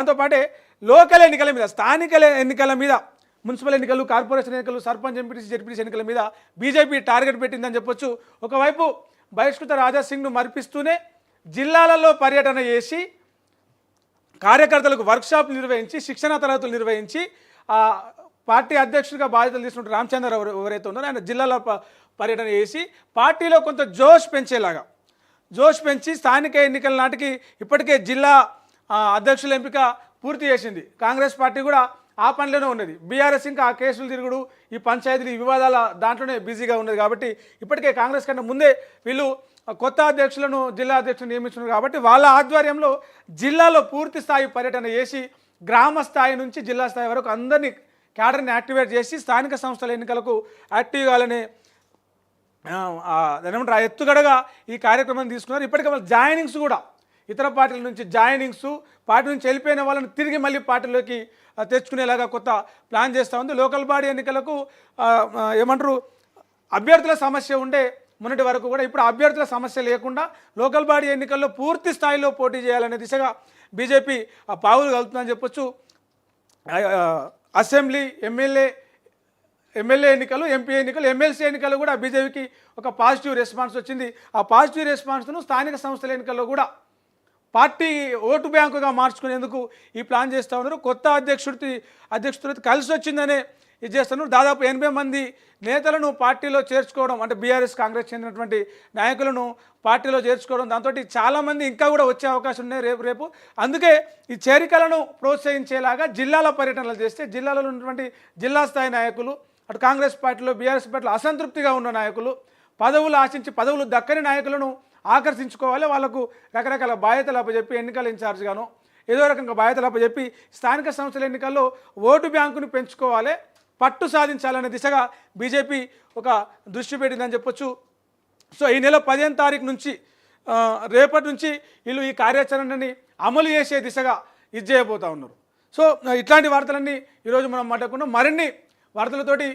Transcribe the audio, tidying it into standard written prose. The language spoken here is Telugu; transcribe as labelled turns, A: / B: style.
A: దాంతో పాటే లోకల్ ఎన్నికల మీద, స్థానిక ఎన్నికల మీద, మున్సిపల్ ఎన్నికలు, కార్పొరేషన్ ఎన్నికలు, సర్పంచ్, ఎంపీటీసీ, జెడ్పీటీసీ ఎన్నికల మీద బీజేపీ టార్గెట్ పెట్టిందని చెప్పొచ్చు. ఒకవైపు బహిష్కృత రాజాసింగ్ను మరిపిస్తూనే జిల్లాలలో పర్యటన చేసి కార్యకర్తలకు వర్క్షాప్ నిర్వహించి, శిక్షణ తరగతులు నిర్వహించి, పార్టీ అధ్యక్షుడిగా బాధ్యతలు తీసుకుంటున్న రామచంద్ర ఎవరైతే ఉన్నారో ఆయన జిల్లాలో పర్యటన చేసి పార్టీలో కొంత జోష్ పెంచి స్థానిక ఎన్నికల నాటికి ఇప్పటికే జిల్లా అధ్యక్షుల ఎంపిక పూర్తి చేసింది. కాంగ్రెస్ పార్టీ కూడా ఆ పనిలోనే ఉన్నది. బీఆర్ఎస్ ఇంకా ఆ కేసులు తిరుగుడు, ఈ పంచాయతీలు, ఈ వివాదాల దాంట్లోనే బిజీగా ఉన్నది. కాబట్టి ఇప్పటికే కాంగ్రెస్ కన్నా ముందే వీళ్ళు కొత్త అధ్యక్షులను, జిల్లా అధ్యక్షులను నియమించున్నారు. కాబట్టి వాళ్ళ ఆధ్వర్యంలో జిల్లాలో పూర్తి స్థాయి పర్యటన చేసి గ్రామ స్థాయి నుంచి జిల్లా స్థాయి వరకు అందరినీ క్యాడర్ని యాక్టివేట్ చేసి స్థానిక సంస్థల ఎన్నికలకు యాక్టివ్ కావాలని ఏమంటారు ఆ ఎత్తుగడగా ఈ కార్యక్రమాన్ని తీసుకున్నారు. ఇప్పటికే వాళ్ళ జాయినింగ్స్ కూడా ఇతర పార్టీల నుంచి పార్టీ నుంచి వెళ్ళిపోయిన వాళ్ళని తిరిగి మళ్ళీ పార్టీలోకి తెచ్చుకునేలాగా కొత్త ప్లాన్ చేస్తూ ఉంది. లోకల్ బాడీ ఎన్నికలకు ఏమంటారు అభ్యర్థుల సమస్య ఉండే మొన్నటి వరకు కూడా, ఇప్పుడు అభ్యర్థుల సమస్య లేకుండా లోకల్ బాడీ ఎన్నికల్లో పూర్తి స్థాయిలో పోటీ చేయాలనే దిశగా బీజేపీ పావులు కలుపుతుందని చెప్పొచ్చు. అసెంబ్లీ, ఎమ్మెల్యే ఎన్నికలు, ఎంపీ ఎన్నికలు, ఎమ్మెల్సీ ఎన్నికలు కూడా బీజేపీకి ఒక పాజిటివ్ రెస్పాన్స్ వచ్చింది. ఆ పాజిటివ్ రెస్పాన్స్ను స్థానిక సంస్థల ఎన్నికల్లో కూడా పార్టీ ఓటు బ్యాంకుగా మార్చుకునేందుకు ఈ ప్లాన్ చేస్తూ ఉన్నారు. కొత్త అధ్యక్షుడితో కలిసి వచ్చిందనే ఇది చేస్తున్నారు. దాదాపు 80 మంది నేతలను పార్టీలో చేర్చుకోవడం, అంటే బీఆర్ఎస్, కాంగ్రెస్ చెందినటువంటి నాయకులను పార్టీలో చేర్చుకోవడం, దాంతో చాలామంది ఇంకా కూడా వచ్చే అవకాశం ఉన్నాయి రేపు. అందుకే ఈ చేరికలను ప్రోత్సహించేలాగా జిల్లాల పర్యటనలు చేస్తే జిల్లాలో ఉన్నటువంటి జిల్లా స్థాయి నాయకులు, అటు కాంగ్రెస్ పార్టీలో, బీఆర్ఎస్ పార్టీలో అసంతృప్తిగా ఉన్న నాయకులు, పదవులు ఆశించి పదవులు దక్కని నాయకులను ఆకర్షించుకోవాలి. వాళ్ళకు రకరకాల బాధ్యతలు అప్పచెప్పి, ఎన్నికల ఇన్ఛార్జ్గాను ఏదో రకంగా బాధ్యతలు అప్పచెప్పి స్థానిక సంస్థల ఎన్నికల్లో ఓటు బ్యాంకును పెంచుకోవాలి, పట్టు సాధించాలనే దిశగా బీజేపీ ఒక దృష్టి పెట్టిందని చెప్పొచ్చు. సో ఈ నెల 15వ తారీఖు నుంచి రేపటి నుంచి వీళ్ళు ఈ కార్యాచరణని అమలు చేసే దిశగా ఇది చేయబోతూ ఉన్నారు. సో ఇట్లాంటి వార్తలన్నీ ఈరోజు మనం మాట్లాడుకున్నాం. మరిన్ని వార్తలతోటి